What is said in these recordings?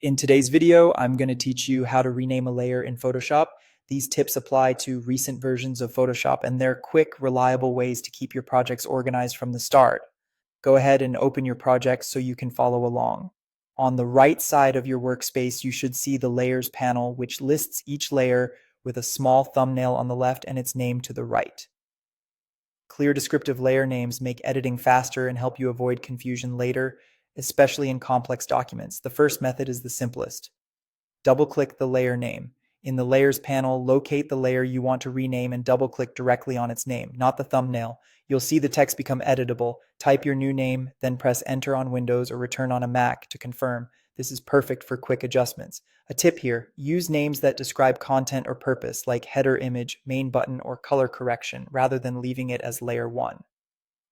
In today's video, I'm going to teach you how to rename a layer in Photoshop. These tips apply to recent versions of Photoshop, and they're quick, reliable ways to keep your projects organized from the start. Go ahead and open your project so you can follow along. On the right side of your workspace, you should see the Layers panel, which lists each layer with a small thumbnail on the left and its name to the right. Clear descriptive layer names make editing faster and help you avoid confusion later, especially in complex documents. The first method is the simplest. Double-click the layer name. In the Layers panel, locate the layer you want to rename and double-click directly on its name, not the thumbnail. You'll see the text become editable. Type your new name, then press Enter on Windows or Return on a Mac to confirm. This is perfect for quick adjustments. A tip here, use names that describe content or purpose, like header image, main button, or color correction, rather than leaving it as Layer 1.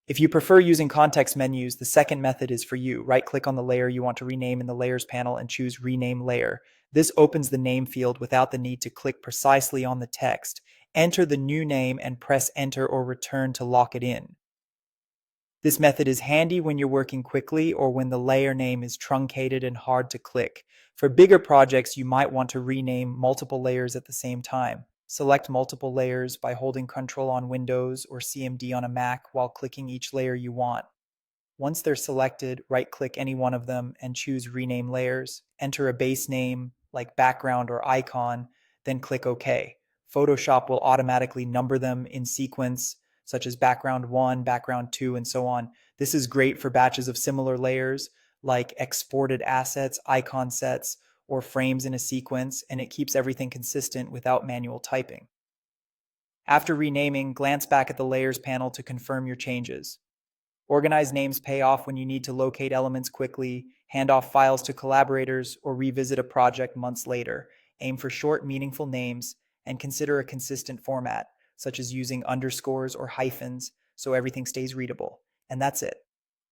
If you prefer using context menus, the second method is for you. Right-click on the layer you want to rename in the Layers panel and choose Rename Layer. This opens the name field without the need to click precisely on the text. Enter the new name and press Enter or Return to lock it in. This method is handy when you're working quickly or when the layer name is truncated and hard to click. For bigger projects, you might want to rename multiple layers at the same time. Select multiple layers by holding Ctrl on Windows or CMD on a Mac while clicking each layer you want. Once they're selected, right-click any one of them and choose Rename Layers. Enter a base name like background or icon, then click OK. Photoshop will automatically number them in sequence, such as background 1, background 2, and so on. This is great for batches of similar layers, like exported assets, icon sets, or frames in a sequence, and it keeps everything consistent without manual typing. After renaming, glance back at the Layers panel to confirm your changes. Organized names pay off when you need to locate elements quickly, hand off files to collaborators, or revisit a project months later. Aim for short, meaningful names, and consider a consistent format, such as using underscores or hyphens, so everything stays readable. And that's it.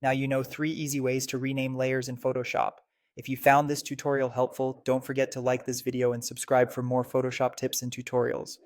Now you know 3 easy ways to rename layers in Photoshop. If you found this tutorial helpful, don't forget to like this video and subscribe for more Photoshop tips and tutorials.